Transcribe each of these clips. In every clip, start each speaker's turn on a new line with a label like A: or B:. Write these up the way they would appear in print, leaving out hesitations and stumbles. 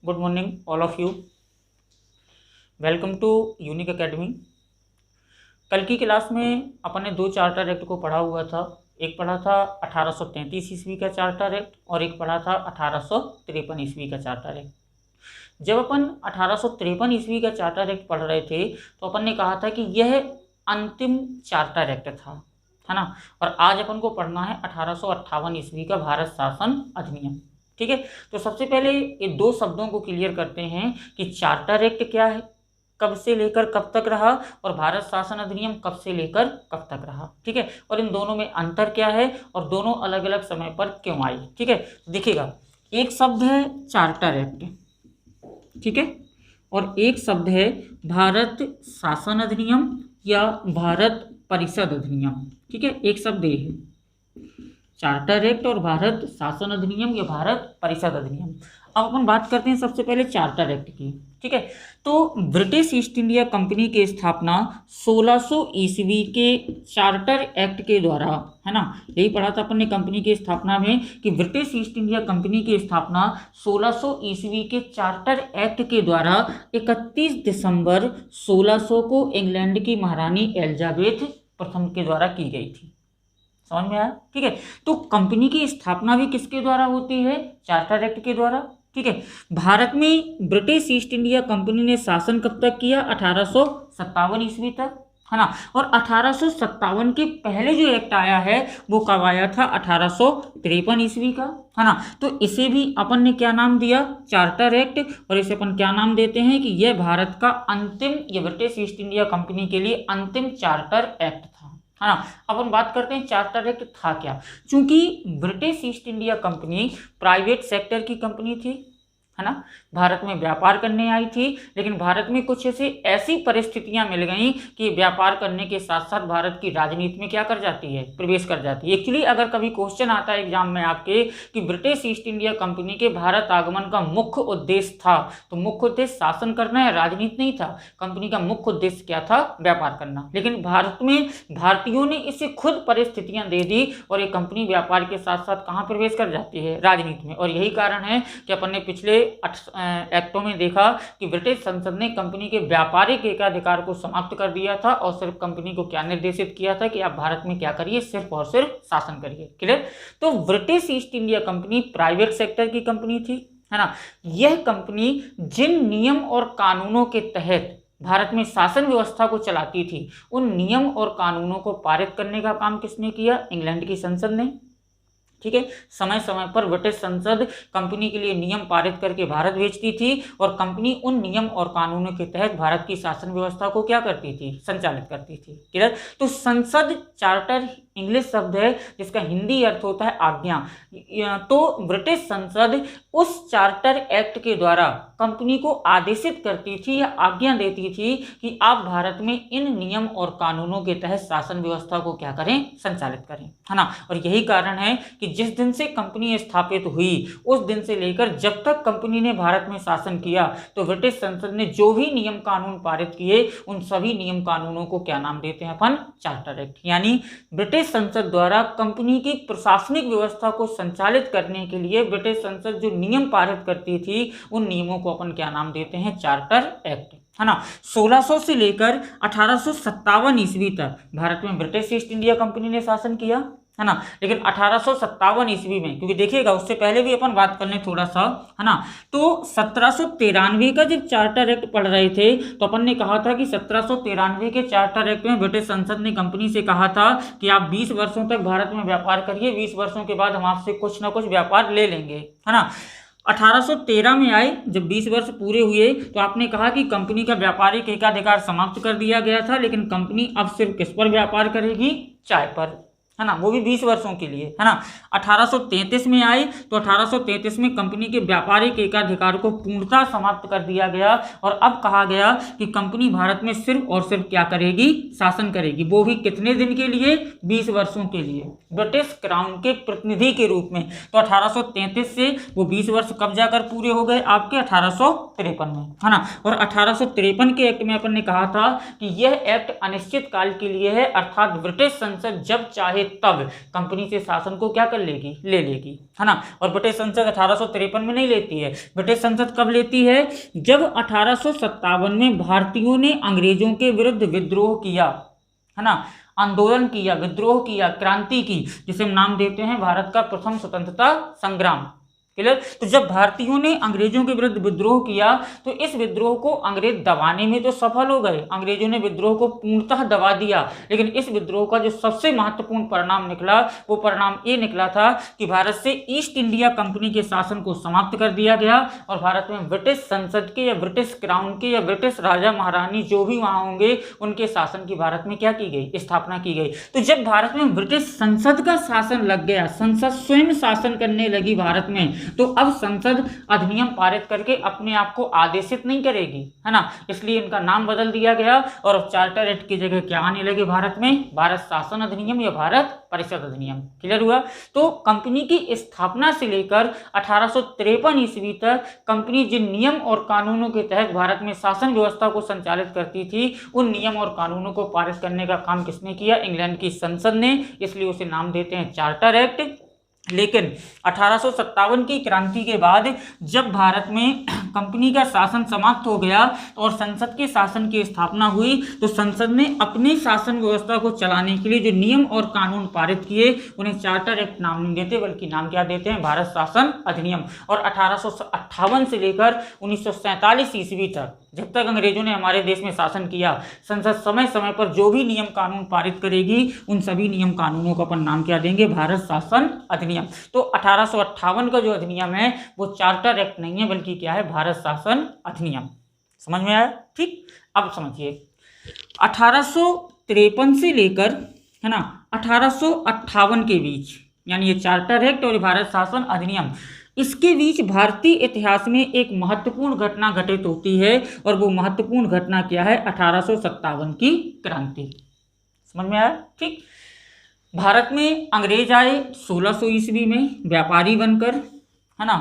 A: Good morning all of you, welcome to unique academy. कल की class में अपन ने दो चार्टर एक्ट को पढ़ा हुआ था। एक पढ़ा था 1833 ईस्वी का चार्टर एक्ट और एक पढ़ा था 1853 ईस्वी का चार्टर एक्ट। जब अपन 1853 ईस्वी का चार्टर एक्ट पढ़ रहे थे तो अपन ने कहा था कि यह अंतिम चार्टर एक्ट था, है ना। और आज अपन को पढ़ना है 1858 ईस्वी का भारत शासन अधिनियम। ठीक है, तो सबसे पहले ये दो शब्दों को क्लियर करते हैं कि चार्टर एक्ट क्या है, कब से लेकर कब तक रहा, और भारत शासन अधिनियम कब से लेकर कब तक रहा। ठीक है, और इन दोनों में अंतर क्या है और दोनों अलग अलग समय पर क्यों आई। ठीक है, देखिएगा, एक शब्द है चार्टर एक्ट, ठीक है, और एक शब्द है भारत शासन अधिनियम या भारत परिषद अधिनियम। ठीक है, एक शब्द ये है चार्टर एक्ट और भारत शासन अधिनियम या भारत परिषद अधिनियम। अब अपन बात करते हैं सबसे पहले चार्टर एक्ट की। ठीक है, तो ब्रिटिश ईस्ट इंडिया कंपनी की स्थापना 1600 ईस्वी के चार्टर एक्ट के द्वारा, है ना, यही पढ़ा था अपन ने कंपनी की स्थापना में कि ब्रिटिश ईस्ट इंडिया कंपनी की स्थापना 1600 ईस्वी के चार्टर एक्ट के द्वारा 31 दिसंबर 1600 को इंग्लैंड की महारानी एलिजाबेथ प्रथम के द्वारा की गई थी। समझ में आया। ठीक है, तो कंपनी की स्थापना भी किसके द्वारा होती है, चार्टर एक्ट के द्वारा। ठीक है, भारत में ब्रिटिश ईस्ट इंडिया कंपनी ने शासन कब तक किया, 1857 ईस्वी तक, है ना। और 1857 के पहले जो एक्ट आया है वो कब आया था, 1853 ईस्वी का, है ना। तो इसे भी अपन ने क्या नाम दिया, चार्टर एक्ट, और इसे अपन क्या नाम देते हैं कि यह भारत का अंतिम, यह ब्रिटिश ईस्ट इंडिया कंपनी के लिए अंतिम चार्टर एक्ट था, है ना। अपन बात करते हैं चार्टर एक्ट था क्या। चूंकि British east India company private sector की कंपनी थी, है ना, भारत में व्यापार करने आई थी, लेकिन भारत में कुछ ऐसी परिस्थितियां मिल गई कि व्यापार करने के साथ साथ भारत की राजनीति में क्या कर जाती है, प्रवेश कर जाती है। एक्चुअली अगर कभी क्वेश्चन आता है एग्जाम में आपके कि ब्रिटिश ईस्ट इंडिया कंपनी के भारत आगमन का मुख्य उद्देश्य था, तो मुख्य उद्देश्य शासन करना है, राजनीति नहीं था। कंपनी का मुख्य उद्देश्य क्या था, व्यापार करना। लेकिन भारत में भारतीयों ने इसे खुद परिस्थितियां दे दी और ये कंपनी व्यापार के साथ साथ कहाँ प्रवेश कर जाती है, राजनीति में। और यही कारण है कि अपन ने पिछले एक्टों में देखा कि ब्रिटिश संसद ने कंपनी के व्यापारिक एकाधिकार को समाप्त कर दिया था और सिर्फ कंपनी को क्या निर्देशित किया था कि आप भारत में क्या करिए, सिर्फ और सिर्फ शासन करिए। क्लियर। तो British east India company private sector की कंपनी थी, है ना। यह कंपनी जिन नियम और कानूनों के तहत भारत में शासन व्यवस्था को चलाती थी, उन नियम और कानूनों को पारित करने का काम किसने किया, इंग्लैंड की संसद ने। ठीक है, समय समय पर ब्रिटिश संसद कंपनी के लिए नियम पारित करके भारत भेजती थी और कंपनी उन नियम और कानूनों के तहत भारत की शासन व्यवस्था को क्या करती थी, संचालित करती थी। क्लियर। तो संसद चार्टर इंग्लिश शब्द है जिसका हिंदी अर्थ होता है आज्ञा। तो ब्रिटिश संसद उस चार्टर एक्ट के द्वारा कंपनी को आदेशित करती थी या आज्ञा देती थी कि आप भारत में इन नियम और कानूनों के तहत शासन व्यवस्था को क्या करें, संचालित करें, है ना। और यही कारण है कि जिस दिन से कंपनी स्थापित हुई उस दिन से लेकर जब तक कंपनी ने भारत में शासन किया, तो ब्रिटिश संसद ने जो भी नियम कानून पारित किए उन सभी नियम कानूनों को क्या नाम देते हैं अपन, चार्टर एक्ट। यानी ब्रिटिश संसद द्वारा कंपनी की प्रशासनिक व्यवस्था को संचालित करने के लिए ब्रिटिश संसद जो नियम पारित करती थी उन नियमों को अपन क्या नाम देते हैं, चार्टर एक्ट, है ना। 1600 से लेकर 1857 ईस्वी तक भारत में ब्रिटिश ईस्ट इंडिया कंपनी ने शासन किया, है ना। लेकिन 1857 ईस्वी में, क्योंकि देखिएगा उससे पहले भी अपन बात कर लें थोड़ा सा, है ना, तो 1793 का जब चार्टर एक्ट पढ़ रहे थे तो अपन ने कहा था कि 1793 के चार्टर एक्ट में ब्रिटिश संसद ने कंपनी से कहा था कि आप 20 वर्षों तक भारत में व्यापार करिए, 20 वर्षों के बाद हम आपसे कुछ ना कुछ व्यापार ले लेंगे, है ना। 1813 में आए, जब 20 वर्ष पूरे हुए तो आपने कहा कि कंपनी का व्यापारिक एकाधिकार समाप्त कर दिया गया था, लेकिन कंपनी अब सिर्फ किस पर व्यापार करेगी, चाय पर। है ना, वो भी 20 वर्षों के लिए, है ना। 1833 में आई तो 1833 में कंपनी के व्यापारिक एकाधिकार को पूर्णतः समाप्त कर दिया गया और अब कहा गया कि कंपनी भारत में सिर्फ और सिर्फ क्या करेगी, शासन करेगी, वो भी कितने दिन के लिए, 20 वर्षों के लिए, ब्रिटिश क्राउन के प्रतिनिधि के रूप में। तो 1833 से वो 20 वर्ष कब जाकर पूरे हो गए, आपके 1853 में, है ना। और 1853 के एक्ट में अपन ने कहा था कि यह एक्ट अनिश्चित काल के लिए है, अर्थात ब्रिटिश संसद जब चाहे तब कंपनी से शासन को क्या कर लेगी, ले लेगी, है ना। और ब्रिटिश संसद 1853 में नहीं लेती है, ब्रिटिश संसद कब लेती है, जब 1857 में भारतीयों ने अंग्रेजों के विरुद्ध विद्रोह किया, है ना, आंदोलन किया, विद्रोह किया, क्रांति की, जिसे हम नाम देते हैं भारत का प्रथम स्वतंत्रता संग्राम। क्लियर। तो जब भारतीयों ने अंग्रेजों के विरुद्ध विद्रोह किया तो इस विद्रोह को अंग्रेज दबाने में तो सफल हो गए, अंग्रेजों ने विद्रोह को पूर्णतः दबा दिया, लेकिन इस विद्रोह का जो सबसे महत्वपूर्ण परिणाम निकला वो परिणाम ये निकला था कि भारत से ईस्ट इंडिया कंपनी के शासन को समाप्त कर दिया गया और भारत में ब्रिटिश संसद के या ब्रिटिश क्राउन के या ब्रिटिश राजा महारानी जो भी वहां होंगे उनके शासन की भारत में क्या की गई, स्थापना की गई। तो जब भारत में ब्रिटिश संसद का शासन लग गया, संसद स्वयं शासन करने लगी भारत में, तो अब संसद अधिनियम पारित करके अपने आप को आदेशित नहीं करेगी, है ना, इसलिए इनका नाम बदल दिया गया और अब चार्टर एक्ट की जगह क्या आने लगे भारत में, भारत शासन अधिनियम या भारत परिषद अधिनियम। क्लियर हुआ। तो कंपनी की स्थापना से लेकर 1853 ईस्वी तक कंपनी जिन नियम और कानूनों के तहत भारत में शासन व्यवस्था को संचालित करती थी उन नियम और कानूनों को पारित करने का काम किसने किया, इंग्लैंड की संसद ने, इसलिए उसे नाम देते हैं चार्टर एक्ट। लेकिन 1857 की क्रांति के बाद जब भारत में कंपनी का शासन समाप्त हो गया और संसद के शासन की स्थापना हुई तो संसद ने अपनी शासन व्यवस्था को चलाने के लिए जो नियम और कानून पारित किए उन्हें चार्टर एक्ट नाम नहीं देते बल्कि नाम क्या देते हैं, भारत शासन अधिनियम। और 1858 से लेकर 1947 ईस्वी तक जब तक अंग्रेजों ने हमारे देश में शासन किया, संसद समय समय पर जो भी नियम कानून पारित करेगी उन सभी नियम कानूनों का अपन नाम क्या देंगे, भारत शासन अधिनियम। तो 1858 का जो अधिनियम है वो चार्टर एक्ट नहीं है बल्कि क्या है, भारत शासन अधिनियम। समझ में आया? ठीक। अब समझिए 1853 से लेकर, है ना, 1858 के बीच, यानी ये चार्टर एक्ट और भारत शासन अधिनियम, इसके बीच भारतीय इतिहास में एक महत्वपूर्ण घटना घटित होती है और वो महत्वपूर्ण घटना क्या है, 1857 की क्रांति। समझ में आया? ठीक। भारत में अंग्रेज आए 1600 ईस्वी में व्यापारी बनकर, है ना।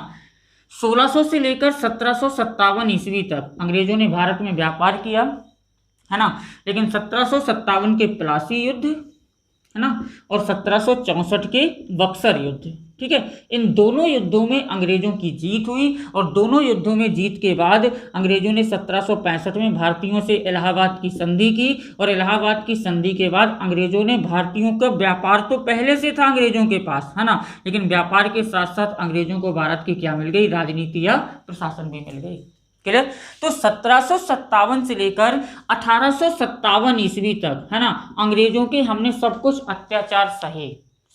A: 1600 से लेकर 1757 ईस्वी तक अंग्रेजों ने भारत में व्यापार किया, है ना। लेकिन 1757 के प्लासी युद्ध, है ना, और 1764 के बक्सर युद्ध, ठीक है, इन दोनों युद्धों में अंग्रेजों की जीत हुई और दोनों युद्धों में जीत के बाद अंग्रेजों ने 1765 में भारतीयों से इलाहाबाद की संधि की और इलाहाबाद की संधि के बाद अंग्रेजों ने भारतीयों का व्यापार तो पहले से था अंग्रेजों के पास, है ना, लेकिन व्यापार के साथ साथ अंग्रेजों को भारत की क्या मिल गई, राजनीति या प्रशासन भी मिल गई। क्लियर। तो 1757 से लेकर 1857 ईस्वी तक, है ना, अंग्रेजों के हमने सब कुछ अत्याचार सहे,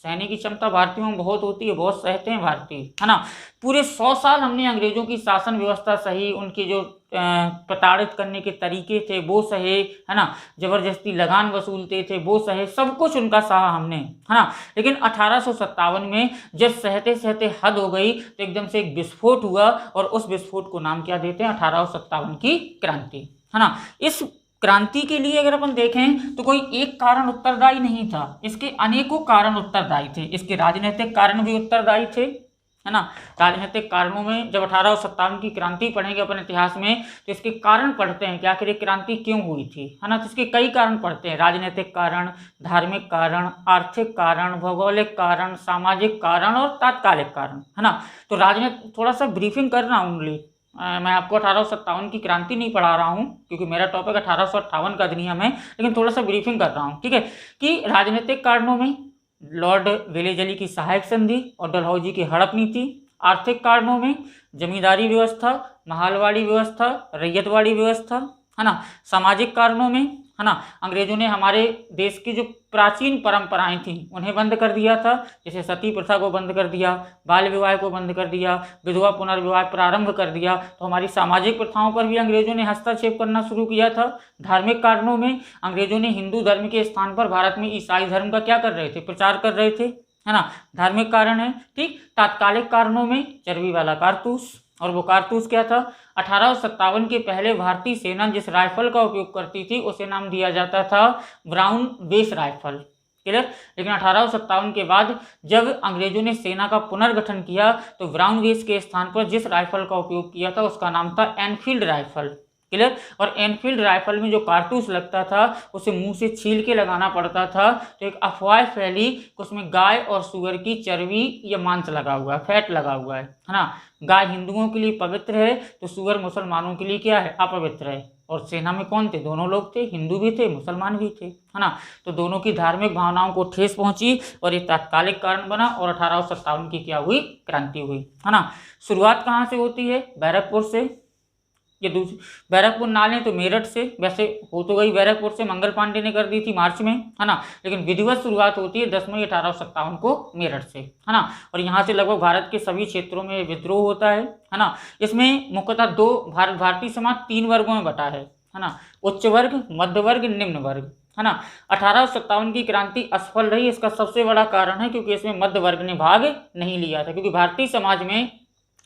A: सहने की क्षमता भारतीयों में बहुत होती है, बहुत सहते हैं भारतीय, है ना। पूरे 100 साल हमने अंग्रेजों की शासन व्यवस्था सही, उनकी जो प्रताड़ित करने के तरीके थे वो सहे, है ना, जबरदस्ती लगान वसूलते थे वो सहे, सब कुछ उनका सहा हमने, है ना। लेकिन 1857 में जब सहते सहते हद हो गई तो एकदम से एक विस्फोट हुआ और उस विस्फोट को नाम क्या देते हैं, 1857 की क्रांति, है ना। इस क्रांति के लिए अगर अपन देखें तो कोई एक कारण उत्तरदायी नहीं था, इसके अनेकों कारण उत्तरदायी थे। इसके राजनीतिक कारण भी उत्तरदायी थे, है ना। राजनीतिक कारणों में जब 1857 की क्रांति पढ़ेंगे अपन इतिहास में तो इसके कारण पढ़ते हैं कि आखिर ये क्रांति क्यों हुई थी, है ना। तो इसके कई कारण पढ़ते हैं, राजनीतिक कारण, धार्मिक कारण, आर्थिक कारण, भौगोलिक कारण, सामाजिक कारण और तात्कालिक कारण, है ना। तो राजनीति थोड़ा सा ब्रीफिंग करना ओनली, मैं आपको 1857 की क्रांति नहीं पढ़ा रहा हूँ क्योंकि मेरा टॉपिक 1858 का अधिनियम है, लेकिन थोड़ा सा ब्रीफिंग कर रहा हूँ, ठीक है। कि राजनीतिक कारणों में लॉर्ड वेलेजली की सहायक संधि और डलहौजी की हड़प नीति, आर्थिक कारणों में जमींदारी व्यवस्था, महालवाड़ी व्यवस्था, रैयतवाड़ी व्यवस्था, है ना। सामाजिक कारणों में है ना। अंग्रेजों ने हमारे देश की जो प्राचीन परंपराएं थी उन्हें बंद कर दिया था, जैसे सती प्रथा को बंद कर दिया, बाल विवाह को बंद कर दिया, विधवा पुनर्विवाह प्रारंभ कर दिया। तो हमारी सामाजिक प्रथाओं पर भी अंग्रेजों ने हस्तक्षेप करना शुरू किया था। धार्मिक कारणों में अंग्रेजों ने हिंदू धर्म के स्थान पर भारत में ईसाई धर्म का क्या कर रहे थे, प्रचार कर रहे थे, है ना। धार्मिक कारण है, ठीक। तात्कालिक कारणों में चर्बी वाला कारतूस, और वो कारतूस क्या था, 1857 के पहले भारतीय सेना जिस राइफल का उपयोग करती थी उसे नाम दिया जाता था ब्राउन बेस राइफल, क्लियर। लेकिन 1857 के बाद जब अंग्रेजों ने सेना का पुनर्गठन किया तो ब्राउन बेस के स्थान पर जिस राइफल का उपयोग किया था उसका नाम था एनफील्ड राइफल, क्लियर। और एनफील्ड राइफल में जो कारतूस लगता था उसे मुंह से छील के लगाना पड़ता था। तो एक अफवाह फैली कि उसमें गाय और सूअर की चर्बी या मांस लगा हुआ है, फैट लगा हुआ है ना। गाय हिंदुओं के लिए पवित्र है तो सूअर मुसलमानों के लिए क्या है, अपवित्र है। और सेना में कौन थे, दोनों लोग थे, हिंदू भी थे मुसलमान भी थे, है ना। तो दोनों की धार्मिक भावनाओं को ठेस पहुंची और ये तात्कालिक कारण बना और 1857 की क्या हुई, क्रांति हुई, है ना। शुरुआत कहाँ से होती है, बैरकपुर से। ये दूसरी बैरकपुर ना लें तो मेरठ से, वैसे हो तो गई बैरकपुर से, मंगल पांडे ने कर दी थी मार्च में, है ना। लेकिन विधिवत शुरुआत होती है 10 मई 1857 को मेरठ से, है ना। और यहाँ से लगभग भारत के सभी क्षेत्रों में विद्रोह होता है ना। इसमें मुख्यतः दो भारतीय समाज 3 वर्गों में बटा है ना। उच्च वर्ग, मध्य वर्ग, निम्न वर्ग, है ना। 1857 की क्रांति असफल रही, इसका सबसे बड़ा कारण है क्योंकि इसमें मध्य वर्ग ने भाग नहीं लिया था। क्योंकि भारतीय समाज में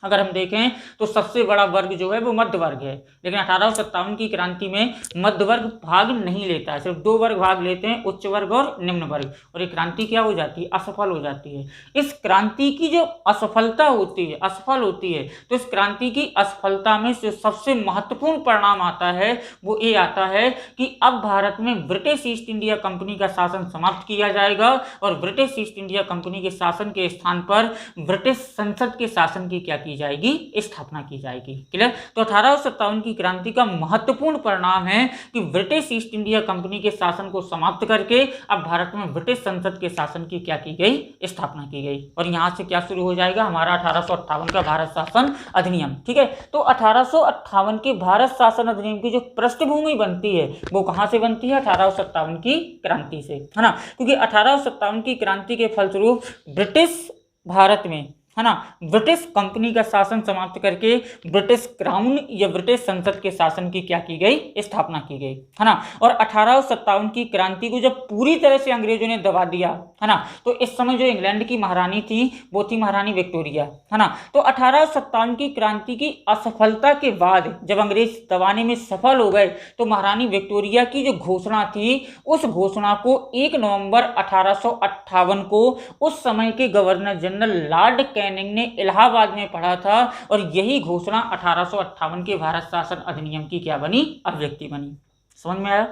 A: अगर हम देखें तो सबसे बड़ा वर्ग जो है वो मध्य वर्ग है, लेकिन 1857 की क्रांति में मध्य वर्ग भाग नहीं लेता है, सिर्फ 2 वर्ग भाग लेते हैं, उच्च वर्ग और निम्न वर्ग। और ये क्रांति क्या हो जाती है, असफल हो जाती है। इस क्रांति की जो असफलता होती है, असफल होती है, तो इस क्रांति की असफलता में जो सबसे महत्वपूर्ण परिणाम आता है वो ये आता है कि अब भारत में ब्रिटिश ईस्ट इंडिया कंपनी का शासन समाप्त किया जाएगा और ब्रिटिश ईस्ट इंडिया कंपनी के शासन के स्थान पर ब्रिटिश संसद के शासन की क्या की जाएगी, स्थापना की जाएगी, क्लियर। तो 1857 की क्रांति का महत्वपूर्ण परिणाम है कि ब्रिटिश ईस्ट इंडिया कंपनी के शासन को समाप्त करके अब भारत में ब्रिटिश संसद के शासन की क्या की गई, स्थापना की गई। और यहां से क्या शुरू हो जाएगा, हमारा 1858 का भारत शासन अधिनियम, ठीक है। तो 1858 के भारत शासन अधिनियम की जो पृष्ठभूमि बनती है वो कहां से बनती है, 1857 की क्रांति से, है ना। क्योंकि 1857 की क्रांति के फलस्वरूप ब्रिटिश भारत में, है ना, ब्रिटिश कंपनी का शासन समाप्त करके ब्रिटिश क्राउन या ब्रिटिश संसद के शासन की क्या की गई, स्थापना की गई, है ना। और 1857 की क्रांति को जब पूरी तरह से अंग्रेजों ने दबा दिया, है ना, तो इस समय जो इंग्लैंड की महारानी थी वो थी महारानी विक्टोरिया, है ना। तो 1857 की क्रांति की असफलता के बाद जब अंग्रेज दबाने में सफल हो गए तो महारानी विक्टोरिया की जो घोषणा थी उस घोषणा को 1 नवंबर 1858 को उस समय के गवर्नर जनरल लॉर्ड कैनिंग ने इलाहाबाद में पढ़ा था और यही घोषणा 1858 के भारत शासन अधिनियम की क्या बनी, अभिव्यक्ति बनी। समझ में आया।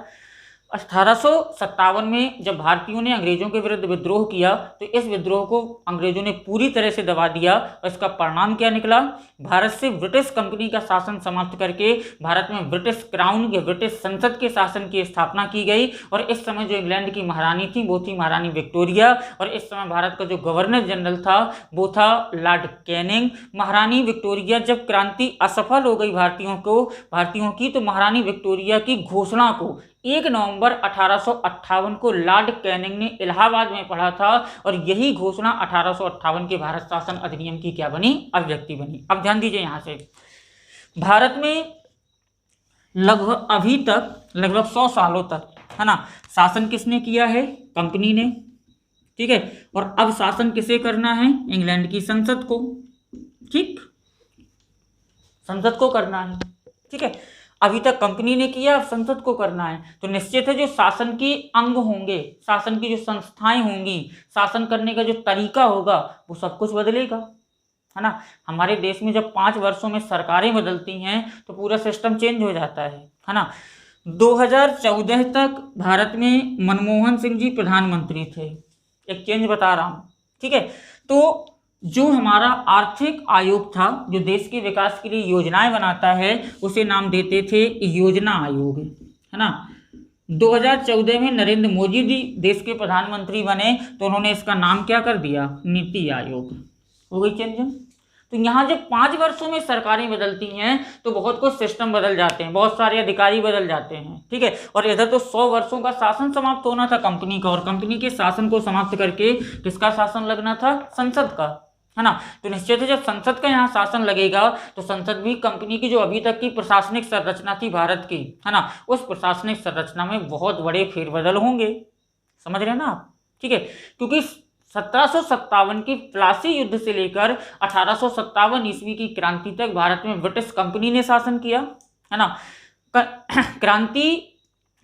A: 1857 में जब भारतीयों ने अंग्रेजों के विरुद्ध विद्रोह किया तो इस विद्रोह को अंग्रेजों ने पूरी तरह से दबा दिया और इसका परिणाम क्या निकला, भारत से ब्रिटिश कंपनी का शासन समाप्त करके भारत में ब्रिटिश क्राउन या ब्रिटिश संसद के शासन की स्थापना की गई। और इस समय जो इंग्लैंड की महारानी थी वो थी महारानी विक्टोरिया और इस समय भारत का जो गवर्नर जनरल था वो था लॉर्ड कैनिंग। महारानी विक्टोरिया जब क्रांति असफल हो गई भारतीयों की, तो महारानी विक्टोरिया की घोषणा को 1 नवंबर 1858 को लॉर्ड कैनिंग ने इलाहाबाद में पढ़ा था और यही घोषणा 1858 के भारत शासन अधिनियम की क्या बनी, अभिव्यक्ति बनी। अब ध्यान दीजिए, यहाँ से भारत में लगभग अभी तक लगभग 100 सालों तक, है ना, शासन किसने किया है, कंपनी ने, ठीक है। और अब शासन किसे करना है, इंग्लैंड की संसद को, ठीक, संसद को करना है, ठीक है। अभी तक कंपनी ने किया, अब संसद को करना है। तो निश्चित है जो शासन के अंग होंगे, शासन की जो संस्थाएं होंगी, शासन करने का जो तरीका होगा वो सब कुछ बदलेगा, है ना। हमारे देश में जब 5 वर्षों में सरकारें बदलती हैं तो पूरा सिस्टम चेंज हो जाता है ना। 2014 तक भारत में मनमोहन सिंह जी प्रधानमंत्री थे, एक चेंज बता रहा हूँ, ठीक है। तो जो हमारा आर्थिक आयोग था जो देश के विकास के लिए योजनाएं बनाता है उसे नाम देते थे योजना आयोग, है ना। 2014 में नरेंद्र मोदी जी देश के प्रधानमंत्री बने तो उन्होंने इसका नाम क्या कर दिया, नीति आयोग, हो गई चेंज। तो तो यहाँ जब 5 वर्षों में सरकारें बदलती हैं तो बहुत कुछ सिस्टम बदल जाते हैं, बहुत सारे अधिकारी बदल जाते हैं, ठीक है। और इधर तो 100 वर्षों का शासन समाप्त होना था कंपनी का, और कंपनी के शासन को समाप्त करके किसका शासन लगना था? संसद का, है ना। तो निश्चित है जब संसद का यहाँ शासन लगेगा तो संसद भी कंपनी की जो अभी तक की प्रशासनिक संरचना थी भारत की, है ना, उस प्रशासनिक संरचना में बहुत बड़े फेरबदल होंगे। समझ रहे हैं ना आप? ठीक है, क्योंकि 1757 की प्लासी युद्ध से लेकर 1857 ईस्वी की क्रांति तक भारत में ब्रिटिश कंपनी ने शासन किया, है ना। क्रांति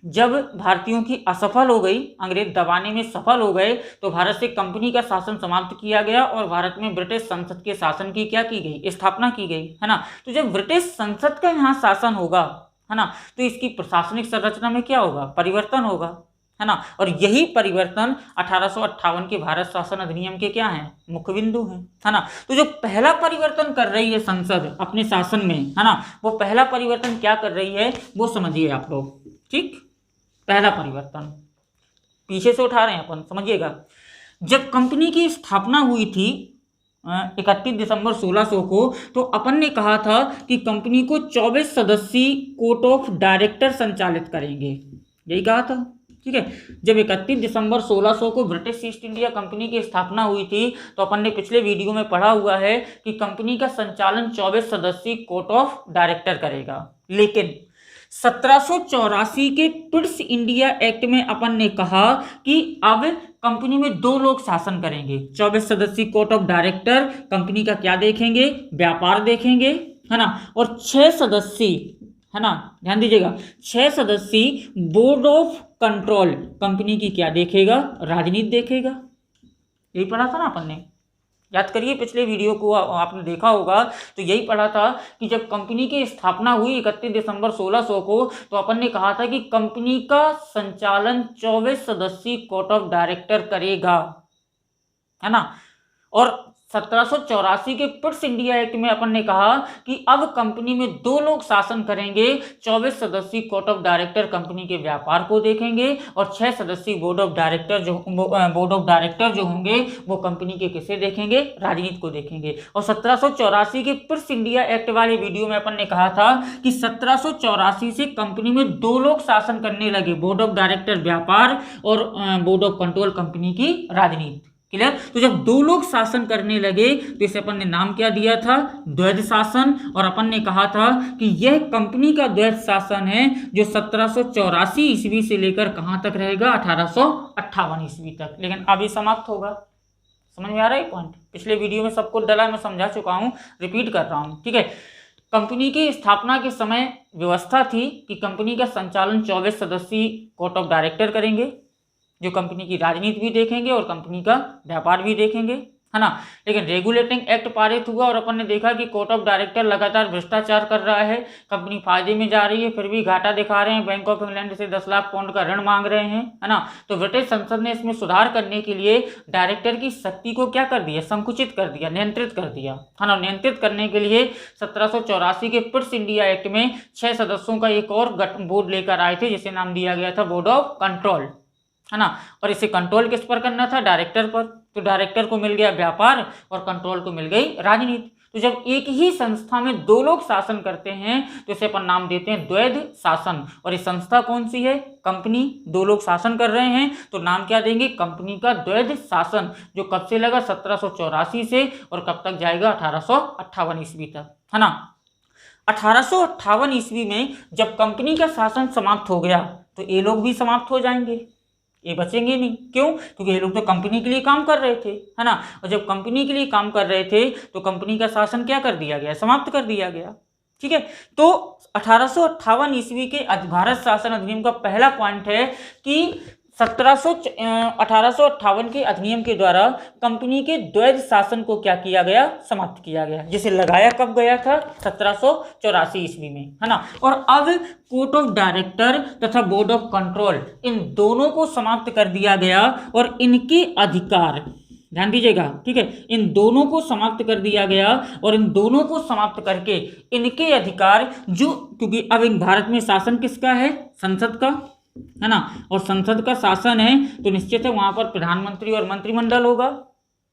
A: जब भारतीयों की असफल हो गई, अंग्रेज दबाने में सफल हो गए, तो भारत से कंपनी का शासन समाप्त किया गया और भारत में ब्रिटिश संसद के शासन की क्या की गई? स्थापना की गई, है ना। तो जब ब्रिटिश संसद का यहाँ शासन होगा, है ना, तो इसकी प्रशासनिक संरचना में क्या होगा? परिवर्तन होगा, है ना। और यही परिवर्तन 1858 के भारत शासन अधिनियम के क्या हैं? मुख्य बिंदु हैं, है ना। तो जो पहला परिवर्तन कर रही है संसद अपने शासन में, है ना, वो पहला परिवर्तन क्या कर रही है वो समझिए आप लोग, ठीक। पहला परिवर्तन पीछे से उठा रहे हैं अपन, समझिएगा। जब कंपनी की स्थापना हुई थी 31 दिसंबर 1600 को, तो अपन ने कहा था कि कंपनी को 24 सदस्यीय कोर्ट ऑफ डायरेक्टर संचालित करेंगे, यही कहा था, ठीक है। जब 31 दिसंबर 1600 को ब्रिटिश ईस्ट इंडिया कंपनी की स्थापना हुई थी, तो अपन ने पिछले वीडियो में पढ़ा हुआ है कि कंपनी का संचालन 24 सदस्यीय कोर्ट ऑफ डायरेक्टर करेगा। लेकिन 1784 के पिट्स इंडिया एक्ट में अपन ने कहा कि अब कंपनी में 2 लोग शासन करेंगे। 24 सदस्यीय कोर्ट ऑफ डायरेक्टर कंपनी का क्या देखेंगे? व्यापार देखेंगे, है ना। और 6 सदस्यीय, है ना, ध्यान दीजिएगा, 6 सदस्यीय बोर्ड ऑफ कंट्रोल कंपनी की क्या देखेगा? राजनीति देखेगा। यही पढ़ा था ना अपन ने, याद करिए पिछले वीडियो को आपने देखा होगा, तो यही पढ़ा था कि जब कंपनी की स्थापना हुई 31 दिसंबर 1600 को, तो अपन ने कहा था कि कंपनी का संचालन 24 सदस्यीय कोर्ट ऑफ डायरेक्टर करेगा, है ना। और 1784 के पिट्स इंडिया एक्ट में अपन ने कहा कि अब कंपनी में 2 लोग शासन करेंगे। 24 सदस्यीय कोर्ट ऑफ डायरेक्टर कंपनी के व्यापार को देखेंगे और 6 सदस्यीय बोर्ड ऑफ डायरेक्टर जो होंगे वो कंपनी के किसे देखेंगे? राजनीति को देखेंगे। और 1784 के पिट्स इंडिया एक्ट वाले वीडियो में अपन ने कहा था कि 1784 से कंपनी में 2 लोग शासन करने लगे, बोर्ड ऑफ डायरेक्टर व्यापार और बोर्ड ऑफ कंट्रोल कंपनी की राजनीति। क्लियर? तो जब 2 लोग शासन करने लगे तो इसे अपन ने नाम क्या दिया था? द्वैध शासन। और अपन ने कहा था कि यह कंपनी का द्वैध शासन है जो 1784 ईस्वी से लेकर कहां तक रहेगा? 1858 ईस्वी तक। लेकिन अभी समाप्त होगा। समझ में आ रहा है पॉइंट? पिछले वीडियो में सबको डला मैं समझा चुका हूं, रिपीट कर रहा हूं, ठीक है। कंपनी की स्थापना के समय व्यवस्था थी कि कंपनी का संचालन 24 सदस्यीय कोर्ट ऑफ डायरेक्टर करेंगे, जो कंपनी की राजनीति भी देखेंगे और कंपनी का व्यापार भी देखेंगे, है ना। लेकिन रेगुलेटिंग एक्ट पारित हुआ और अपन ने देखा कि कोर्ट ऑफ डायरेक्टर लगातार भ्रष्टाचार कर रहा है, कंपनी फायदे में जा रही है, फिर भी घाटा दिखा रहे हैं, बैंक ऑफ इंग्लैंड से 10 लाख पाउंड का ऋण मांग रहे हैं, है ना। तो ब्रिटिश संसद ने इसमें सुधार करने के लिए डायरेक्टर की शक्ति को क्या कर दिया? संकुचित कर दिया, नियंत्रित कर दिया, है ना। नियंत्रित करने के लिए 1784 के पिट्स इंडिया एक्ट में 6 सदस्यों का एक और बोर्ड लेकर आए थे, जिसे नाम दिया गया था बोर्ड ऑफ कंट्रोल, है ना। और इसे कंट्रोल किस पर करना था? डायरेक्टर पर। तो डायरेक्टर को मिल गया व्यापार और कंट्रोल को मिल गई राजनीति। तो जब एक ही संस्था में 2 लोग शासन करते हैं तो इसे अपन नाम देते हैं द्वैध शासन। और ये संस्था कौन सी है? कंपनी। 2 लोग शासन कर रहे हैं तो नाम क्या देंगे? कंपनी का द्वैध शासन, जो कब से लगा? 1784 से, और कब तक जाएगा? 1858 ईस्वी तक, है ना। 1858 ईस्वी में जब कंपनी का शासन समाप्त हो गया तो ये लोग भी समाप्त हो जाएंगे, ये बचेंगे नहीं। क्यों? क्योंकि ये लोग तो कंपनी के लिए काम कर रहे थे, है ना। और जब कंपनी के लिए काम कर रहे थे तो कंपनी का शासन क्या कर दिया गया? समाप्त कर दिया गया, ठीक है। तो 1858 ईस्वी के भारत शासन अधिनियम का पहला पॉइंट है कि 1858 के अधिनियम के द्वारा कंपनी के द्वैध शासन को क्या किया गया? समाप्त किया गया, जिसे लगाया कब गया था? 1784 ईस्वी में, है ना। और अब कोर्ट ऑफ डायरेक्टर तथा बोर्ड ऑफ कंट्रोल, इन दोनों को समाप्त कर दिया गया और इनके अधिकार, ध्यान दीजिएगा, ठीक है, इन दोनों को समाप्त कर दिया गया और इन दोनों को समाप्त करके इनके अधिकार जो, क्योंकि अब भारत में शासन किसका है? संसद का, है ना। और संसद का शासन है तो निश्चित है वहां पर प्रधानमंत्री और मंत्रिमंडल होगा,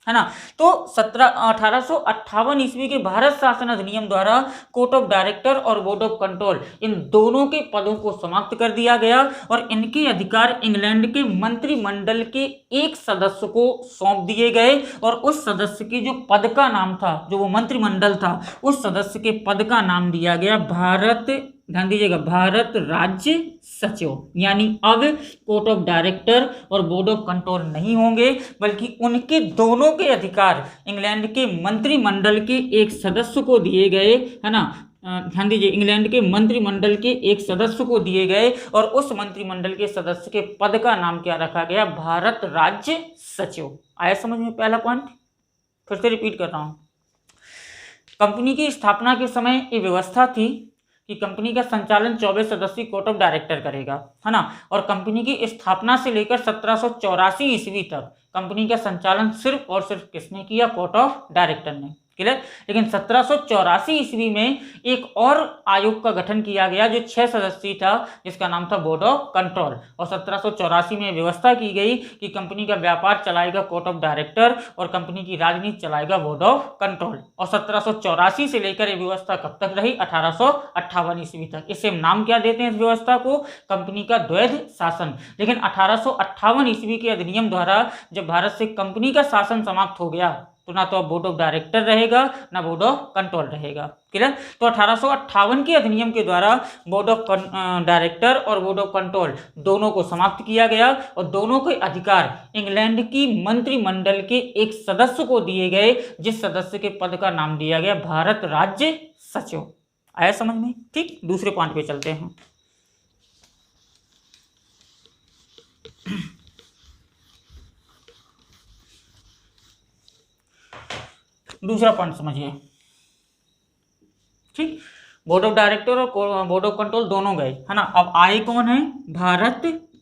A: है ना। तो 1858 ईस्वी के भारत शासन अधिनियम द्वारा कोर्ट ऑफ डायरेक्टर और बोर्ड ऑफ कंट्रोल इन दोनों के पदों को समाप्त कर दिया गया और इनके अधिकार इंग्लैंड के मंत्रिमंडल के एक सदस्य को सौंप दिए गए और उस सदस्य के जो पद का नाम था, जो वो मंत्रिमंडल था, उस सदस्य के पद का नाम दिया गया भारत, ध्यान दीजिएगा, भारत राज्य सचिव। यानी अब कोर्ट ऑफ डायरेक्टर और बोर्ड ऑफ कंट्रोल नहीं होंगे, बल्कि उनके दोनों के अधिकार इंग्लैंड के मंत्रिमंडल के एक सदस्य को दिए गए, है ना। ध्यान दीजिए, इंग्लैंड के मंत्रिमंडल के एक सदस्य को दिए गए और उस मंत्रिमंडल के सदस्य के पद का नाम क्या रखा गया, भारत राज्य सचिव। आया समझ में पहला पॉइंट? फिर से रिपीट कर रहा हूं। कंपनी की स्थापना के समय ये व्यवस्था थी कि कंपनी का संचालन 24 सदस्यीय कोर्ट ऑफ डायरेक्टर करेगा, है ना। और कंपनी की स्थापना से लेकर 1784 ईस्वी तक कंपनी का संचालन सिर्फ और सिर्फ किसने किया, कोर्ट ऑफ डायरेक्टर ने। क्लियर। लेकिन 1784 ईस्वी में एक और आयोग का गठन किया गया जो 6 सदस्यीय था, जिसका नाम था बोर्ड ऑफ कंट्रोल। और 1784 में व्यवस्था की गई कि कंपनी का व्यापार चलाएगा कोर्ट ऑफ डायरेक्टर और कंपनी की राजनीति चलाएगा बोर्ड ऑफ कंट्रोल। और 1784 से लेकर ये व्यवस्था कब तक रही, 1858 ईस्वी तक। इसे हम नाम क्या देते हैं इस व्यवस्था को, कंपनी का द्वैध शासन। लेकिन 1858 ईस्वी के अधिनियम द्वारा जब भारत से कंपनी का शासन समाप्त हो गया, तो ना तो अब बोर्ड ऑफ डायरेक्टर रहेगा ना बोर्ड ऑफ कंट्रोल रहेगा। क्लियर। तो 1858 के अधिनियम के द्वारा बोर्ड ऑफ डायरेक्टर और बोर्ड ऑफ कंट्रोल दोनों को समाप्त किया गया और दोनों के अधिकार इंग्लैंड की मंत्रिमंडल के एक सदस्य को दिए गए, जिस सदस्य के पद का नाम दिया गया भारत राज्य सचिव। आया समझ में? ठीक। दूसरे पॉइंट पे चलते हैं। दूसरा पॉइंट समझिए। ठीक। बोर्ड ऑफ डायरेक्टर और बोर्ड ऑफ कंट्रोल दोनों गए, है ना। अब आए कौन है, भारत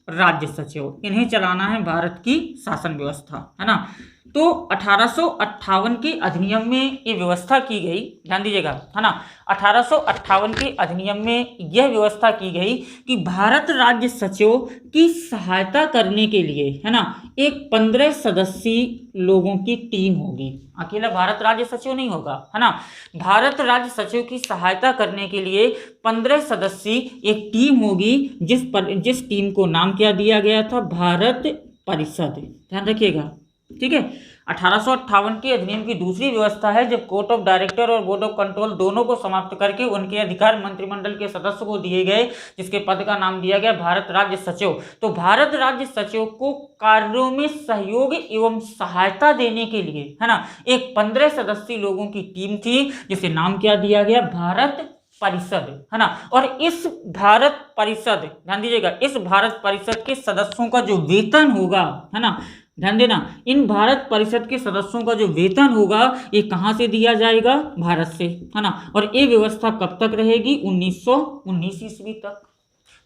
A: राज्य सचिव। इन्हें चलाना है भारत की शासन व्यवस्था, है ना। तो 1858 के अधिनियम में ये व्यवस्था की गई, ध्यान दीजिएगा, है ना। 1858 के अधिनियम में यह व्यवस्था की गई कि भारत राज्य सचिव की सहायता करने के लिए, है ना, एक 15 सदस्यीय लोगों की टीम होगी। अकेला भारत राज्य सचिव नहीं होगा, है ना। भारत राज्य सचिव की सहायता करने के लिए 15 सदस्यीय एक टीम होगी, जिस टीम को नाम क्या दिया गया था, भारत परिषद। ध्यान रखिएगा, ठीक है। 1858 के अधिनियम की दूसरी व्यवस्था है, जब कोर्ट ऑफ डायरेक्टर और बोर्ड ऑफ कंट्रोल दोनों को समाप्त करके उनके अधिकार मंत्रिमंडल के सदस्य को दिए गए, जिसके पद का नाम दिया गया भारत राज्य सचिव। तो भारत राज्य सचिव को कार्यों में सहयोग एवं सहायता देने के लिए, है ना, एक 15 सदस्यीय लोगों की टीम थी, जिसे नाम क्या दिया गया, भारत परिषद, है ना। और इस भारत परिषद, ध्यान दीजिएगा, इस भारत परिषद के सदस्यों का जो वेतन होगा, है ना, ध्यान देना, इन भारत परिषद के सदस्यों का जो वेतन होगा ये कहाँ से दिया जाएगा, भारत से, है ना। और ये व्यवस्था कब तक रहेगी, 1919 ईस्वी तक।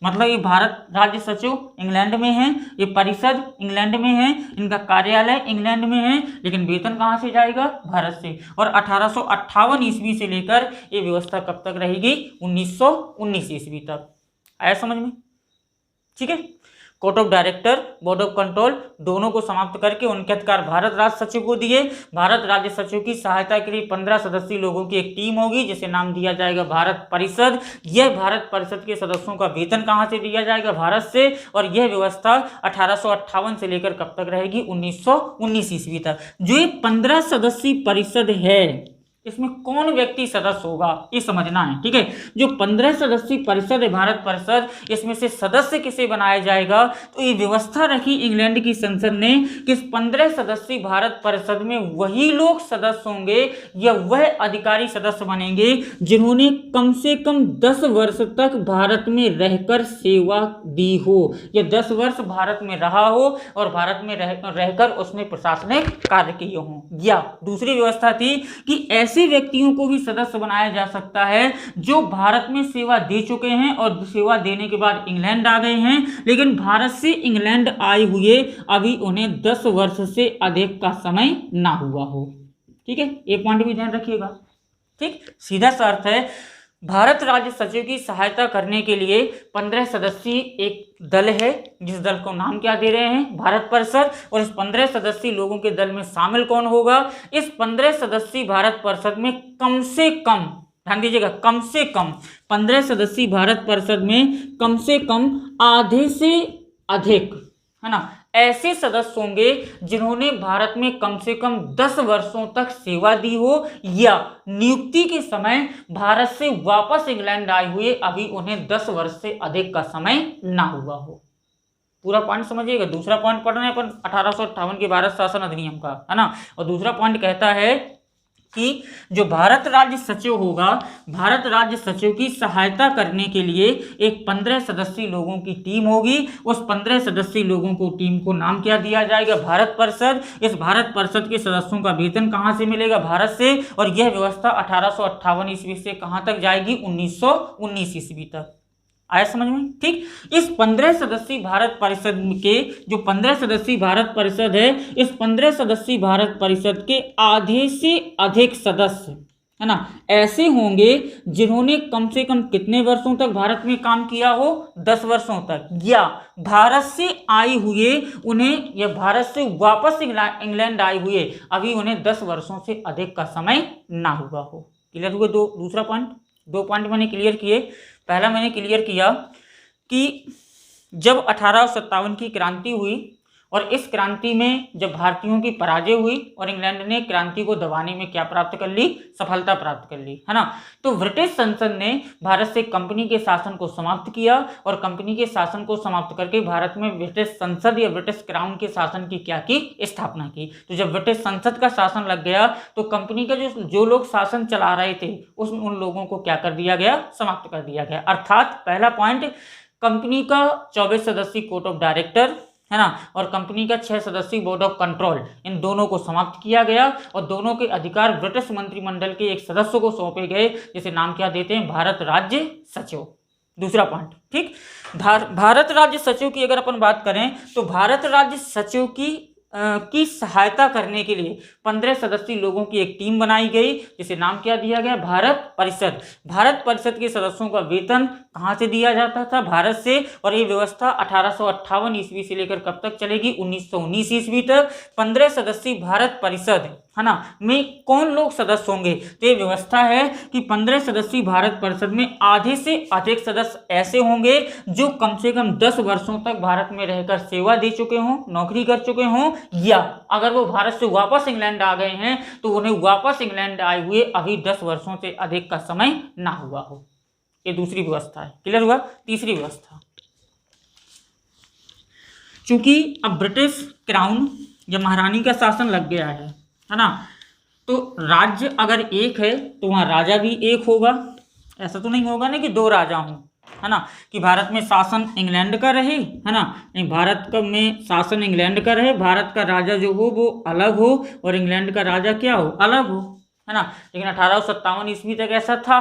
A: मतलब ये भारत राज्य सचिव इंग्लैंड में है, ये परिषद इंग्लैंड में है, इनका कार्यालय इंग्लैंड में है, लेकिन वेतन कहाँ से जाएगा, भारत से। और 1858 ईस्वी से लेकर ये व्यवस्था कब तक रहेगी, 1919 ईस्वी तक। आया समझ में? ठीक है। Court of director, board of control दोनों को समाप्त करके उनके अधिकार भारत राज्य सचिव को दिए। भारत राज्य सचिव की सहायता के लिए 15 सदस्यीय लोगों की एक टीम होगी, जिसे नाम दिया जाएगा भारत परिषद। यह भारत परिषद के सदस्यों का वेतन कहां से दिया जाएगा, भारत से। और यह व्यवस्था 1858 से लेकर कब तक रहेगी, 1919 ईस्वी तक। जो ये 15 सदस्यीय परिषद है, इसमें कौन व्यक्ति सदस्य होगा ये समझना है, ठीक है। जो 15 सदस्यीय परिषद है भारत परिषद, इसमें से सदस्य किसे बनाया जाएगा, तो ये व्यवस्था रखी इंग्लैंड की संसद ने कि इस 15 सदस्यीय भारत परिषद में वही लोग सदस्य होंगे या वह अधिकारी सदस्य बनेंगे जिन्होंने कम से कम 10 वर्ष तक भारत में रहकर सेवा दी हो, या 10 वर्ष भारत में रहा हो और भारत में रहकर उसने प्रशासनिक कार्य किए हों। या दूसरी व्यवस्था थी कि ऐसे व्यक्तियों को भी सदस्य बनाया जा सकता है जो भारत में सेवा दे चुके हैं और सेवा देने के बाद इंग्लैंड आ गए हैं, लेकिन भारत से इंग्लैंड आए हुए अभी उन्हें 10 वर्ष से अधिक का समय ना हुआ हो। ठीक है, ये पॉइंट भी ध्यान रखिएगा। ठीक, सीधा सा अर्थ है भारत राज्य सचिव की सहायता करने के लिए 15 सदस्यीय एक दल है, जिस दल को नाम क्या दे रहे हैं, भारत परिषद। और इस 15 सदस्यीय लोगों के दल में शामिल कौन होगा, इस 15 सदस्यीय भारत परिषद में कम से कम, ध्यान दीजिएगा, कम से कम 15 सदस्यीय भारत परिषद में कम से कम आधे से अधिक, है ना, ऐसे सदस्य होंगे जिन्होंने भारत में कम से कम 10 वर्षों तक सेवा दी हो, या नियुक्ति के समय भारत से वापस इंग्लैंड आए हुए अभी उन्हें 10 वर्ष से अधिक का समय ना हुआ हो। पूरा पॉइंट समझिएगा। दूसरा पॉइंट पढ़ रहे हैं अपन 1858 के भारत शासन अधिनियम का, है ना। और दूसरा पॉइंट कहता है कि जो भारत राज्य सचिव होगा, भारत राज्य सचिव की सहायता करने के लिए एक 15 सदस्यीय लोगों की टीम होगी। उस 15 सदस्यीय लोगों को, टीम को नाम क्या दिया जाएगा, भारत परिषद। इस भारत परिषद के सदस्यों का वेतन कहाँ से मिलेगा, भारत से। और यह व्यवस्था 1858 ईस्वी से कहाँ तक जाएगी, 1919 ईस्वी तक। आया समझ में, ठीक। इस 15 सदस्यीय भारत परिषद के, जो 15 सदस्यीय भारत परिषद है, इस 15 सदस्यीय भारत परिषद के आधे से अधिक सदस्य, है ना, ऐसे होंगे जिन्होंने कम से कम कितने वर्षों तक भारत में काम किया हो, 10 वर्षों तक, या भारत से आए हुए उन्हें, या भारत से वापस इंग्लैंड आए हुए अभी उन्हें 10 वर्षों से अधिक का समय ना हुआ हो। क्लियर हुआ? दूसरा पॉइंट, 2 पॉइंट मैंने क्लियर किए। पहला मैंने क्लियर किया कि जब 1857 की क्रांति हुई और इस क्रांति में जब भारतीयों की पराजय हुई और इंग्लैंड ने क्रांति को दबाने में क्या प्राप्त कर ली, सफलता प्राप्त कर ली, है ना। तो ब्रिटिश संसद ने भारत से कंपनी के शासन को समाप्त किया और कंपनी के शासन को समाप्त करके भारत में ब्रिटिश संसद या ब्रिटिश क्राउन के शासन की क्या की, स्थापना की। तो जब ब्रिटिश संसद का शासन लग गया तो कंपनी का जो लोग शासन चला रहे थे उन लोगों को क्या कर दिया गया, समाप्त कर दिया गया। अर्थात पहला पॉइंट, कंपनी का 24 सदस्यीय कोर्ट ऑफ डायरेक्टर, है ना, और कंपनी का 6 सदस्यीय बोर्ड ऑफ कंट्रोल, इन दोनों को समाप्त किया गया और दोनों के अधिकार ब्रिटिश मंत्रिमंडल के एक सदस्य को सौंपे गए, जिसे नाम क्या देते हैं, भारत राज्य सचिव। दूसरा पॉइंट, ठीक। भारत राज्य सचिव की अगर अपन बात करें तो भारत राज्य सचिव की सहायता करने के लिए 15 सदस्यीय लोगों की एक टीम बनाई गई, जिसे नाम क्या दिया गया, भारत परिषद। भारत परिषद के सदस्यों का वेतन कहाँ से दिया जाता था, भारत से। और ये व्यवस्था 1858 ईस्वी से लेकर कब तक चलेगी, 1919 ईस्वी तक। 15 सदस्यीय भारत परिषद, है ना, में कौन लोग सदस्य होंगे, तो ये व्यवस्था है कि 15 सदस्यीय भारत परिषद में आधे से अधिक सदस्य ऐसे होंगे जो कम से कम 10 वर्षों तक भारत में रहकर सेवा दे चुके हों, नौकरी कर चुके हों, या अगर वो भारत से वापस इंग्लैंड आ गए हैं तो उन्हें वापस इंग्लैंड आए हुए अभी 10 वर्षों से अधिक का समय ना हुआ हो। ये दूसरी व्यवस्था है। क्लियर हुआ? तीसरी व्यवस्था, चूंकि अब ब्रिटिश क्राउन या महारानी का शासन लग गया है ना, तो राज्य अगर एक है तो वहाँ राजा भी एक होगा। ऐसा तो नहीं होगा ना कि 2 राजा हों, है ना, कि भारत में शासन इंग्लैंड का रहे, है ना, नहीं, भारत का में शासन इंग्लैंड का रहे, भारत का राजा जो हो वो अलग हो और इंग्लैंड का राजा क्या हो, अलग हो, है ना। लेकिन 1857 ईस्वी तक ऐसा था,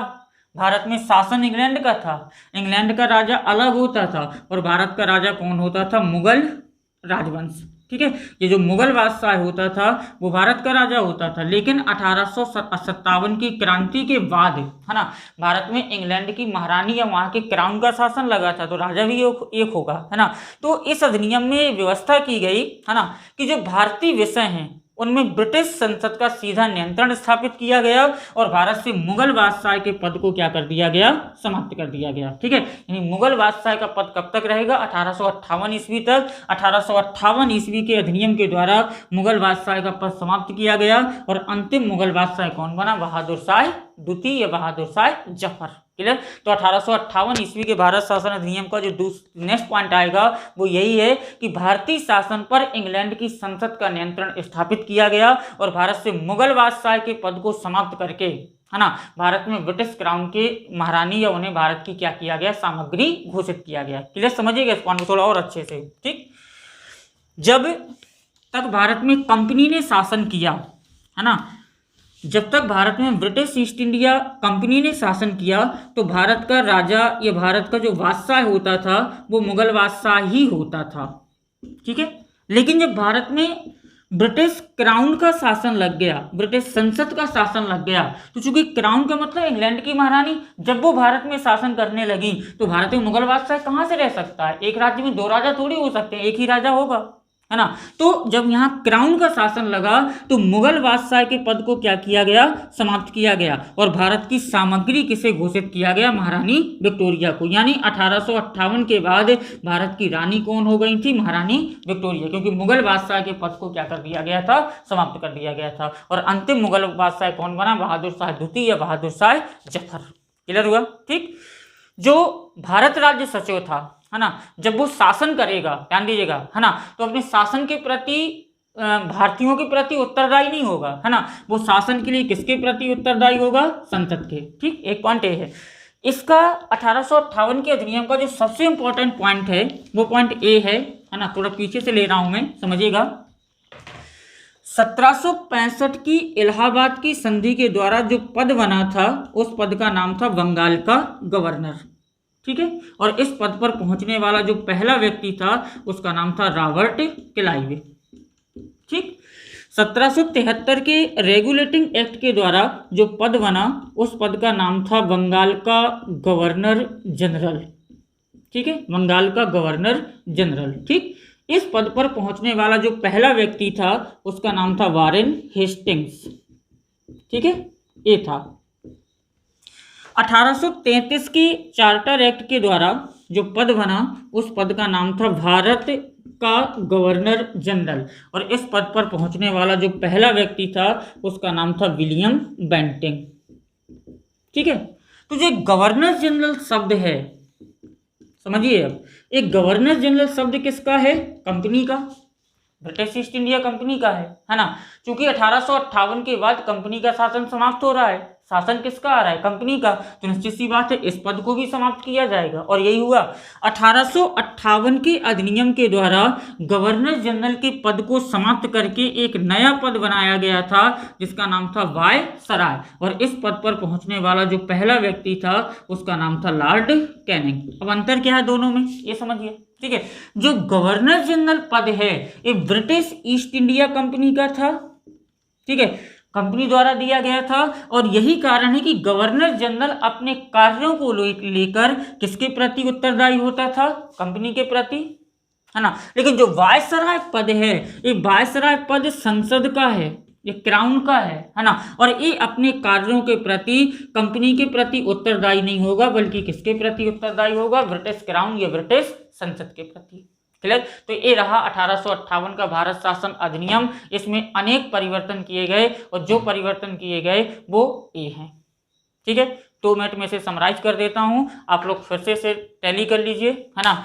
A: भारत में शासन इंग्लैंड का था, इंग्लैंड का राजा अलग होता था और भारत का राजा कौन होता था, मुगल राजवंश। ठीक है, ये जो मुगल बादशाह होता था वो भारत का राजा होता था। लेकिन 1857 की क्रांति के बाद, है ना, भारत में इंग्लैंड की महारानी या वहाँ के क्राउन का शासन लगा था, तो राजा भी एक होगा, है ना। तो इस अधिनियम में व्यवस्था की गई, है ना, कि जो भारतीय विषय हैं उनमें ब्रिटिश संसद का सीधा नियंत्रण स्थापित किया गया और भारत से मुगल बादशाह के पद को क्या कर दिया गया, समाप्त कर दिया गया। ठीक है, यानी मुगल बादशाह का पद कब तक रहेगा, 1858 ईस्वी तक। 1858 ईस्वी के अधिनियम के द्वारा मुगल बादशाह का पद समाप्त किया गया और अंतिम मुगल बादशाह कौन बना, बहादुर शाह द्वितीय या बहादुर शाह जफर। क्लियर? तो 1858 ईस्वी के भारत शासन अधिनियम का जो नेक्स्ट पॉइंट आएगा वो यही है कि भारतीय शासन पर इंग्लैंड की संसद का नियंत्रण स्थापित किया गया और भारत से मुगल बादशाह के पद को समाप्त करके, है ना, भारत में ब्रिटिश क्राउन के महारानी या उन्हें भारत की क्या किया गया, सामग्री घोषित किया गया। क्लियर? समझिएगा इस पॉइंट को थोड़ा और अच्छे से। ठीक, जब तक भारत में कंपनी ने शासन किया, है ना, जब तक भारत में ब्रिटिश ईस्ट इंडिया कंपनी ने शासन किया तो भारत का राजा या भारत का जो बादशाह होता था वो मुगल बादशाह ही होता था। ठीक है, लेकिन जब भारत में ब्रिटिश क्राउन का शासन लग गया, ब्रिटिश संसद का शासन लग गया। तो चूंकि क्राउन का मतलब इंग्लैंड की महारानी, जब वो भारत में शासन करने लगी तो भारत में मुगल बादशाह कहाँ से रह सकता है? एक राज्य में दो राजा थोड़ी हो सकते हैं, एक ही राजा होगा, है ना। तो जब यहाँ क्राउन का शासन लगा तो मुगल बादशाह के पद को क्या किया गया? समाप्त किया गया। और भारत की सामग्री किसे घोषित किया गया? महारानी विक्टोरिया को। यानी 1858 के बाद भारत की रानी कौन हो गई थी? महारानी विक्टोरिया, क्योंकि मुगल बादशाह के पद को क्या कर दिया गया था? समाप्त कर दिया गया था। और अंतिम मुगल बादशाह कौन बना? बहादुर शाह द्वितीय या बहादुर शाह जफर। क्लियर हुआ? ठीक। जो भारत राज्य सचिव था, है ना, जब वो शासन करेगा, ध्यान दीजिएगा, है ना, तो अपने शासन के प्रति भारतीयों के प्रति उत्तरदायी नहीं होगा, है ना। वो शासन के लिए किसके प्रति उत्तरदायी होगा? संसद के। ठीक, एक पॉइंट ये है। इसका 1858 के अधिनियम का जो सबसे इंपॉर्टेंट पॉइंट है वो पॉइंट ए है ना। थोड़ा पीछे से ले रहा हूं मैं, समझिएगा। 1765 की इलाहाबाद की संधि के द्वारा जो पद बना था उस पद का नाम था बंगाल का गवर्नर। ठीक है। और इस पद पर पहुंचने वाला जो पहला व्यक्ति था उसका नाम था रॉबर्ट क्लाइव। ठीक। 1773 के रेगुलेटिंग एक्ट के द्वारा जो पद बना उस पद का नाम था बंगाल का गवर्नर जनरल। ठीक है, बंगाल का गवर्नर जनरल। ठीक। इस पद पर पहुंचने वाला जो पहला व्यक्ति था उसका नाम था वारेन हेस्टिंग्स। ठीक है, ये था। 1833 की चार्टर एक्ट के द्वारा जो पद बना उस पद का नाम था भारत का गवर्नर जनरल। और इस पद पर पहुंचने वाला जो पहला व्यक्ति था उसका नाम था विलियम बेंटिंग। ठीक है। तो जो गवर्नर जनरल शब्द है, समझिए, अब एक गवर्नर जनरल शब्द किसका है? कंपनी का, ब्रिटिश ईस्ट इंडिया कंपनी का है ना। क्योंकि 1858 के बाद कंपनी का शासन समाप्त हो रहा है, शासन किसका आ रहा है? कंपनी का। तो निश्चित सी बात है इस पद को भी समाप्त किया जाएगा। और यही हुआ। 1858 के अधिनियम के द्वारा गवर्नर जनरल के पद को समाप्त करके एक नया पद बनाया गया था जिसका नाम था वायसराय। और इस पद पर पहुंचने वाला जो पहला व्यक्ति था उसका नाम था लॉर्ड कैनिंग। अब अंतर क्या है दोनों में, ये समझिए। ठीक है। जो गवर्नर जनरल पद है ये ब्रिटिश ईस्ट इंडिया कंपनी का था। ठीक है, कंपनी द्वारा दिया गया था। और यही कारण है कि गवर्नर जनरल अपने कार्यों को लेकर किसके प्रति उत्तरदायी होता था? कंपनी के प्रति, है ना। लेकिन जो वायसराय पद है ये वायसराय पद संसद का है, ये क्राउन का है ना। और ये अपने कार्यों के प्रति कंपनी के प्रति उत्तरदायी नहीं होगा, बल्कि किसके प्रति उत्तरदायी होगा? ब्रिटिश क्राउन या ब्रिटिश संसद के प्रति। क्लियर? तो ये रहा 1858 का भारत शासन अधिनियम। इसमें अनेक परिवर्तन किए गए और जो परिवर्तन किए गए वो ये हैं। ठीक है, 2 मिनट में से समराइज कर देता हूं, आप लोग फिर से टैली कर लीजिए, है ना।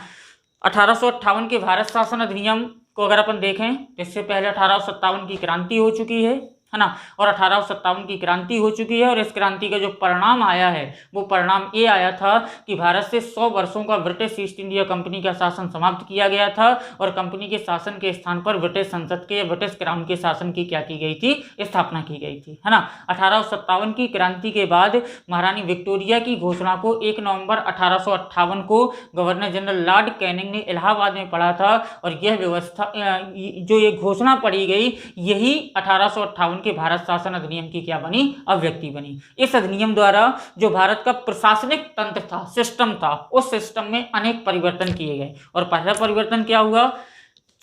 A: 1858 के भारत शासन अधिनियम को अगर अपन देखें तो इससे पहले 1857 की क्रांति हो चुकी है ना। और 1857 की क्रांति हो चुकी है और इस क्रांति का जो परिणाम आया है वो परिणाम ये आया था कि भारत से 100 वर्षों का ब्रिटिश ईस्ट इंडिया कंपनी का शासन समाप्त किया गया था और कंपनी के शासन के स्थान पर ब्रिटिश संसद के, ब्रिटिश क्राउन के शासन की क्या की गई थी? स्थापना की गई थी, है ना। 1857 की क्रांति के बाद महारानी विक्टोरिया की घोषणा को 1 नवंबर 1858 को गवर्नर जनरल लॉर्ड कैनिंग ने इलाहाबाद में पढ़ा था। और यह व्यवस्था, जो ये घोषणा पढ़ी गई, यही 1858 के भारत शासन अधिनियम की क्या बनी? अभिव्यक्ति बनी। इस अधिनियम द्वारा जो भारत का प्रशासनिक तंत्र था, सिस्टम था, उस सिस्टम में अनेक परिवर्तन किए गए। और पहला परिवर्तन क्या हुआ?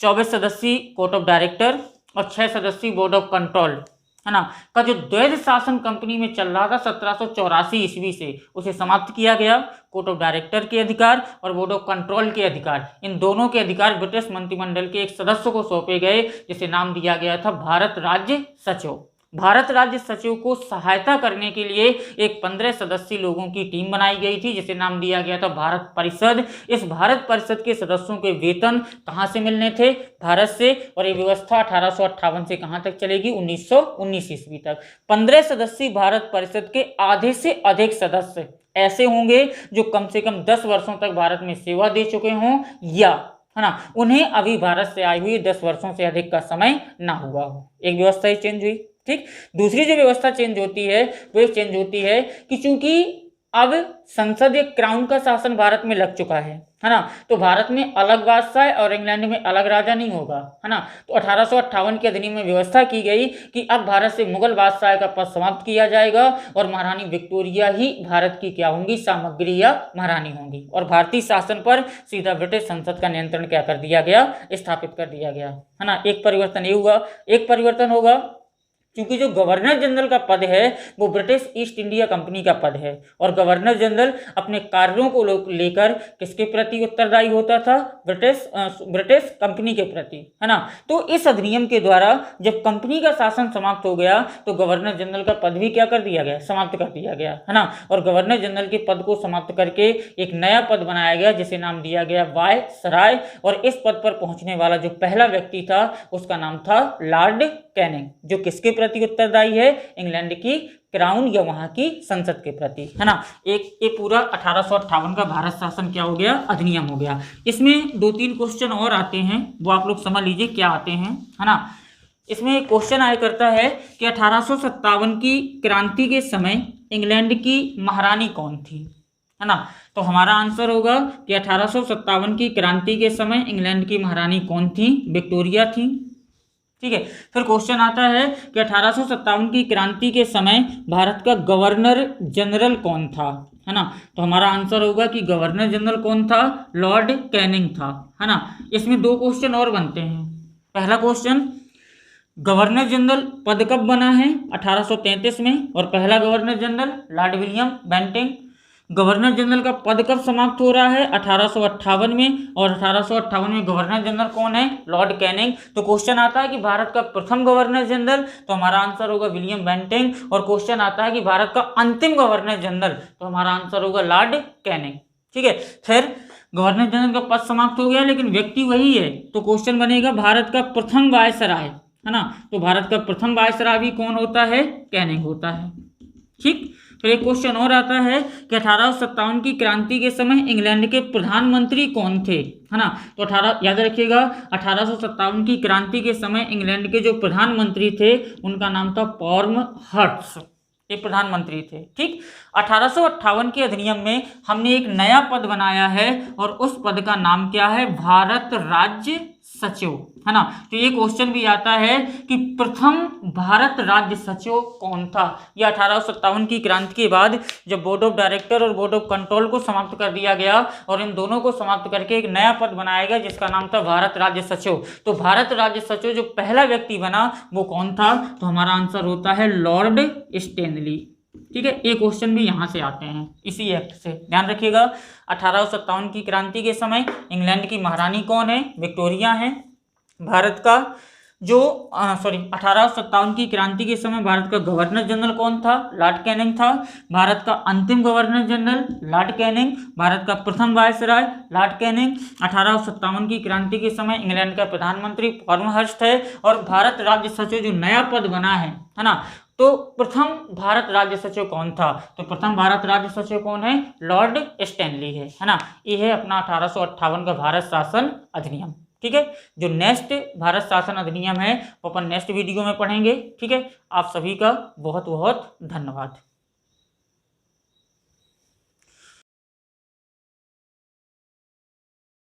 A: 24 सदस्यीय कोर्ट ऑफ डायरेक्टर और 6 सदस्यीय बोर्ड ऑफ कंट्रोल, है ना, का जो द्वैध शासन कंपनी में चल रहा था 1784 ईस्वी से, उसे समाप्त किया गया। कोर्ट ऑफ डायरेक्टर के अधिकार और बोर्ड ऑफ कंट्रोल के अधिकार, इन दोनों के अधिकार ब्रिटिश मंत्रिमंडल के एक सदस्य को सौंपे गए जिसे नाम दिया गया था भारत राज्य सचिव। भारत राज्य सचिव को सहायता करने के लिए एक 15 सदस्यीय लोगों की टीम बनाई गई थी जिसे नाम दिया गया था भारत परिषद। इस भारत परिषद के सदस्यों के वेतन कहाँ से मिलने थे? भारत से। और ये व्यवस्था 1858 से कहाँ तक चलेगी? 1919 ईस्वी तक। 15 सदस्यीय भारत परिषद के आधे से अधिक सदस्य ऐसे होंगे जो कम से कम 10 वर्षों तक भारत में सेवा दे चुके हों, या, है ना, उन्हें अभी भारत से आई हुई 10 वर्षों से अधिक का समय ना हुआ हो। एक व्यवस्था ही चेंज हुई। ठीक। दूसरी जो व्यवस्था चेंज होती है वो चेंज होती है कि चूंकि अब संसद एक क्राउन का शासन भारत में लग चुका है है ना। तो भारत में अलग बादशाह और इंग्लैंड में अलग राजा नहीं होगा, है ना। तो 1858 के अधिनियम में व्यवस्था की गई कि अब भारत से मुगल बादशाह का पद समाप्त किया जाएगा और महारानी विक्टोरिया ही भारत की क्या होंगी, सामग्री या महारानी होंगी, और भारतीय शासन पर सीधा ब्रिटिश संसद का नियंत्रण क्या कर दिया गया, स्थापित कर दिया गया, है ना। एक परिवर्तन ये हुआ। एक परिवर्तन होगा क्योंकि जो गवर्नर जनरल का पद है वो ब्रिटिश ईस्ट इंडिया कंपनी का पद है, और गवर्नर जनरल अपने कार्यों को लेकर किसके प्रति उत्तरदायी होता था, ब्रिटिश कंपनी के प्रति, है ना। तो इस अधिनियम के द्वारा जब कंपनी का शासन समाप्त हो गया तो गवर्नर जनरल का पद भी क्या कर दिया गया, समाप्त कर दिया गया, है ना। और गवर्नर जनरल के पद को समाप्त करके एक नया पद बनाया गया जिसे नाम दिया गया वायसराय, और इस पद पर पहुंचने वाला जो पहला व्यक्ति था उसका नाम था लॉर्ड कैनिंग, जो किसके प्रति उत्तरदायी है, इंग्लैंड की क्राउन या वहां की संसद के प्रति, है ना। एक पूरा 1858 का भारत शासन क्या हो गया, अधिनियम हो गया। इसमें 2-3 क्वेश्चन और आते हैं, वो आप लोग समझ लीजिए क्या आते हैं, है ना। इसमें एक क्वेश्चन आया करता है कि 1857 की क्रांति के समय इंग्लैंड की महारानी कौन थी, है ना। तो हमारा आंसर होगा कि 1857 की क्रांति के समय इंग्लैंड की महारानी कौन थी, विक्टोरिया थी, ठीक है। फिर क्वेश्चन आता है कि 1857 की क्रांति के समय भारत का गवर्नर जनरल कौन था, है ना। तो हमारा आंसर होगा कि गवर्नर जनरल कौन था, लॉर्ड कैनिंग था, है ना। इसमें 2 क्वेश्चन और बनते हैं। पहला क्वेश्चन, गवर्नर जनरल पद कब बना है, 1833 में, और पहला governor general lord William Bentinck. Governor general का पद कब समाप्त हो रहा है, 1858 में, और 1858 में गवर्नर जनरल कौन है, लॉर्ड कैनिंग। तो क्वेश्चन आता है कि भारत का प्रथम गवर्नर जनरल, तो हमारा आंसर होगा विलियम बेंटिंग। और क्वेश्चन आता है कि भारत का अंतिम गवर्नर जनरल, तो हमारा आंसर होगा लॉर्ड कैनिंग, ठीक है। फिर गवर्नर जनरल का पद समाप्त हो गया लेकिन व्यक्ति वही है, तो क्वेश्चन बनेगा भारत का प्रथम वायसराय, है ना। तो भारत का प्रथम वायसराय भी कौन होता है, कैनिंग होता है, ठीक। फिर एक क्वेश्चन और आता है कि 1857 की क्रांति के समय इंग्लैंड के प्रधानमंत्री कौन थे, है ना। तो याद रखिएगा 1857 की क्रांति के समय इंग्लैंड के जो प्रधानमंत्री थे उनका नाम था पॉर्महर्स्ट, ये प्रधानमंत्री थे, ठीक। 1858 के अधिनियम में हमने एक नया पद बनाया है और उस पद का नाम क्या है, भारत राज्य सचिव, है ना। तो ये क्वेश्चन भी आता है कि प्रथम भारत राज्य सचिव कौन था। यह 1857 की क्रांति के बाद जब बोर्ड ऑफ डायरेक्टर और बोर्ड ऑफ कंट्रोल को समाप्त कर दिया गया और इन दोनों को समाप्त करके एक नया पद बनाया गया जिसका नाम था भारत राज्य सचिव। तो भारत राज्य सचिव जो पहला व्यक्ति बना वो कौन था, तो हमारा आंसर होता है लॉर्ड स्टैनली, ठीक है। ये क्वेश्चन भी यहाँ से आते हैं इसी एक्ट से, ध्यान रखिएगा। 1857 की क्रांति के समय इंग्लैंड की महारानी कौन है, विक्टोरिया है। भारत का जो 1857 की क्रांति के समय भारत का गवर्नर जनरल कौन था, लॉर्ड कैनिंग था। भारत का अंतिम governor general Lord Canning, Bharat का प्रथम वायसराय लॉर्ड कैनिंग। 1857 की क्रांति के समय इंग्लैंड का प्रधानमंत्री पॉर्महर्स्ट है, और भारत राज्य सचिव जो नया पद बना है ना, तो प्रथम भारत राज्य सचिव कौन था, तो प्रथम भारत राज्य सचिव कौन है, लॉर्ड स्टैनली है ना। ये है अपना 1858 का भारत शासन अधिनियम, ठीक है। जो नेक्स्ट भारत शासन अधिनियम है वो अपन नेक्स्ट वीडियो में पढ़ेंगे, ठीक है। आप सभी का बहुत बहुत धन्यवाद।